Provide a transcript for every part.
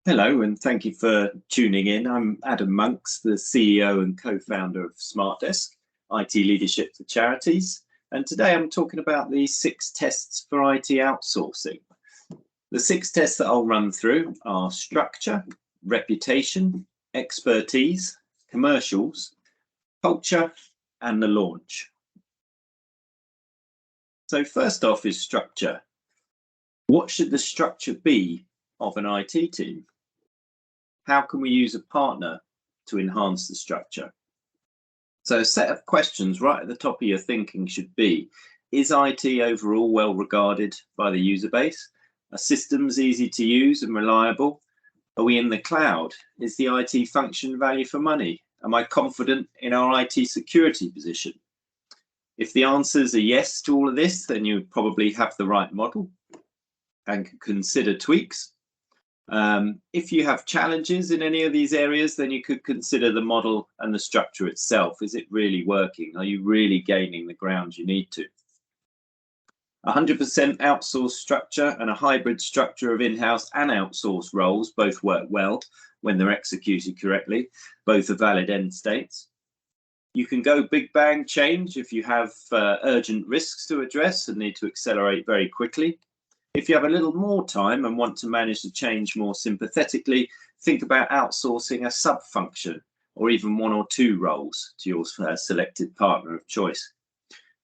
Hello, and thank you for tuning in. I'm Adam Monks, the CEO and co-founder of Smartdesc, IT leadership for charities. And today I'm talking about the 6 tests for IT outsourcing. The 6 tests that I'll run through are structure, reputation, expertise, commercials, culture, and the launch. So first off is structure. What should the structure be of an IT team? How can we use a partner to enhance the structure? So a set of questions right at the top of your thinking should be, is IT overall well regarded by the user base? Are systems easy to use and reliable? Are we in the cloud? Is the IT function value for money? Am I confident in our IT security position? If the answers are yes to all of this, then you probably have the right model and can consider tweaks. If you have challenges in any of these areas, then you could consider the model and the structure itself. Is it really working? Are you really gaining the ground you need to? 100% outsourced structure and a hybrid structure of in-house and outsource roles both work well when they're executed correctly. Both are valid end states. You can go big bang change if you have urgent risks to address and need to accelerate very quickly. If you have a little more time and want to manage the change more sympathetically, think about outsourcing a sub-function or even 1 or 2 roles to your selected partner of choice.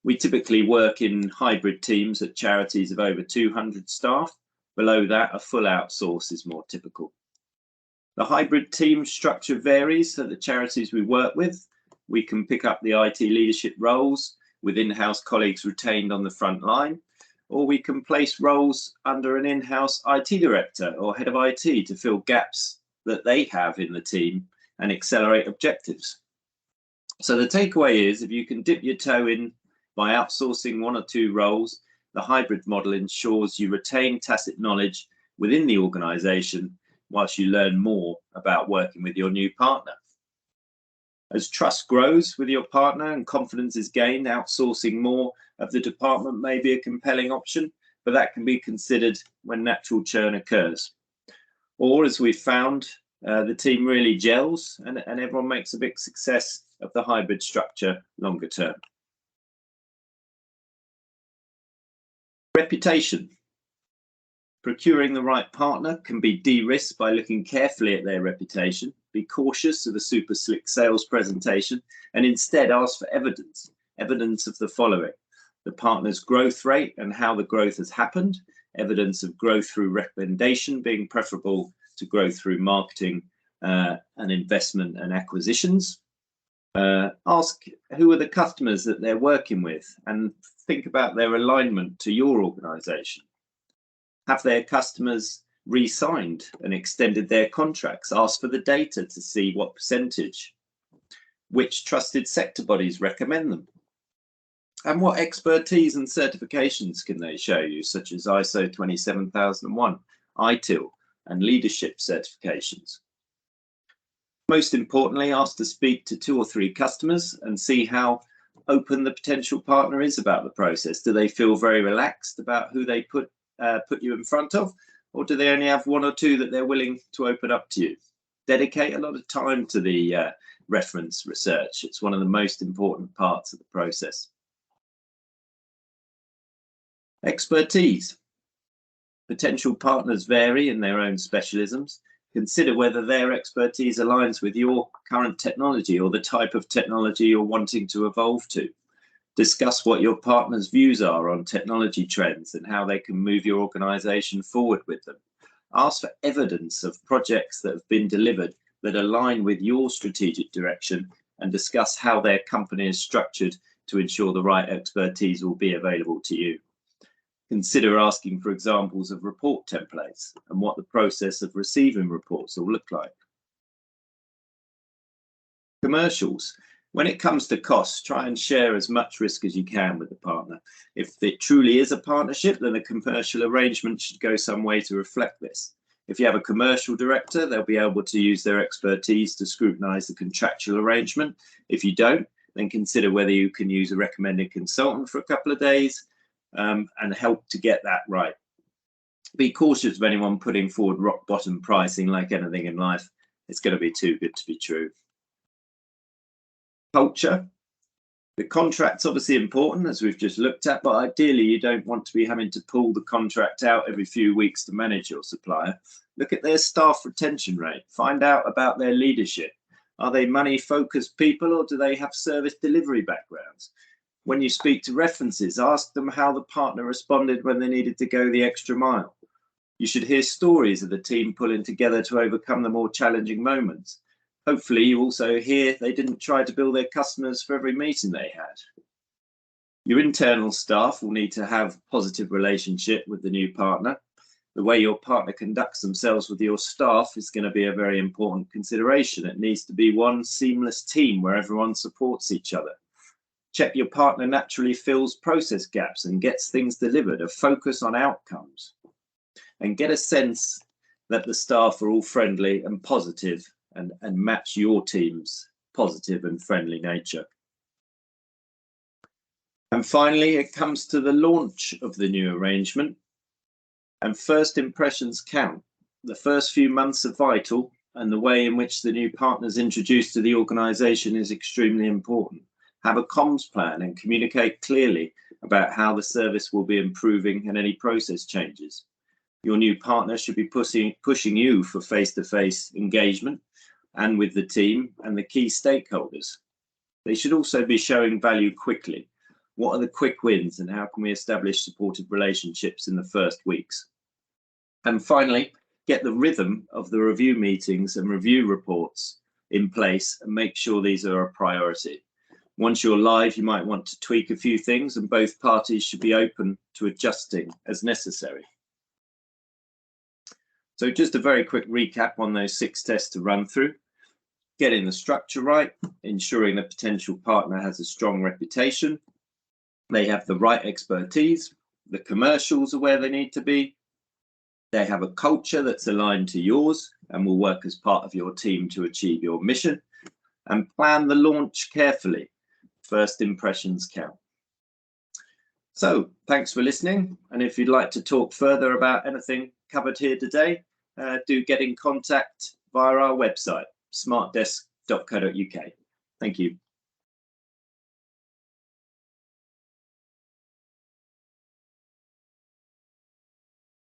We typically work in hybrid teams at charities of over 200 staff. Below that, a full outsource is more typical. The hybrid team structure varies at the charities we work with. We can pick up the IT leadership roles with in-house colleagues retained on the front line, or we can place roles under an in-house IT director or head of IT to fill gaps that they have in the team and accelerate objectives. So the takeaway is, if you can dip your toe in by outsourcing 1 or 2 roles, the hybrid model ensures you retain tacit knowledge within the organization whilst you learn more about working with your new partner. As trust grows with your partner and confidence is gained, outsourcing more of the department may be a compelling option, but that can be considered when natural churn occurs. Or, as we've found, the team really gels and everyone makes a big success of the hybrid structure longer term. Reputation. Procuring the right partner can be de-risked by looking carefully at their reputation. Be cautious of a super slick sales presentation and instead ask for evidence of the following: the partner's growth rate and how the growth has happened, evidence of growth through recommendation being preferable to growth through marketing and investment and acquisitions. Ask who are the customers that they're working with and think about their alignment to your organization. Have their customers re-signed and extended their contracts? Ask for the data to see what percentage. Which trusted sector bodies recommend them? And what expertise and certifications can they show you, such as ISO 27001, ITIL, and leadership certifications? Most importantly, ask to speak to 2 or 3 customers and see how open the potential partner is about the process. Do they feel very relaxed about who they put you in front of, or do they only have 1 or 2 that they're willing to open up to you? Dedicate a lot of time to the reference research. It's one of the most important parts of the process. Expertise. Potential partners vary in their own specialisms. Consider whether their expertise aligns with your current technology or the type of technology you're wanting to evolve to. Discuss what your partner's views are on technology trends and how they can move your organization forward with them. Ask for evidence of projects that have been delivered that align with your strategic direction and discuss how their company is structured to ensure the right expertise will be available to you. Consider asking for examples of report templates and what the process of receiving reports will look like. Commercials. When it comes to costs, try and share as much risk as you can with the partner. If it truly is a partnership, then the commercial arrangement should go some way to reflect this. If you have a commercial director, they'll be able to use their expertise to scrutinize the contractual arrangement. If you don't, then consider whether you can use a recommended consultant for a couple of days and help to get that right. Be cautious of anyone putting forward rock bottom pricing. Like anything in life, it's going to be too good to be true. Culture. The contract's obviously important, as we've just looked at, but ideally you don't want to be having to pull the contract out every few weeks to manage your supplier. Look at their staff retention rate. Find out about their leadership. Are they money-focused people, or do they have service delivery backgrounds? When you speak to references, ask them how the partner responded when they needed to go the extra mile. You should hear stories of the team pulling together to overcome the more challenging moments. Hopefully you also hear they didn't try to bill their customers for every meeting they had. Your internal staff will need to have a positive relationship with the new partner. The way your partner conducts themselves with your staff is going to be a very important consideration. It needs to be one seamless team where everyone supports each other. Check your partner naturally fills process gaps and gets things delivered, a focus on outcomes. And get a sense that the staff are all friendly and positive and match your team's positive and friendly nature. And finally, it comes to the launch of the new arrangement. And first impressions count. The first few months are vital, and the way in which the new partner is introduced to the organization is extremely important. Have a comms plan and communicate clearly about how the service will be improving and any process changes. Your new partner should be pushing you for face-to-face engagement and with the team and the key stakeholders. They should also be showing value quickly. What are the quick wins, and how can we establish supportive relationships in the first weeks? And finally, get the rhythm of the review meetings and review reports in place and make sure these are a priority. Once you're live, you might want to tweak a few things, and both parties should be open to adjusting as necessary. So just a very quick recap on those 6 tests to run through. Getting the structure right, ensuring the potential partner has a strong reputation, they have the right expertise, the commercials are where they need to be, they have a culture that's aligned to yours and will work as part of your team to achieve your mission, and plan the launch carefully. First impressions count. So thanks for listening, and if you'd like to talk further about anything covered here today, do get in contact via our website, smartdesk.co.uk. Thank you.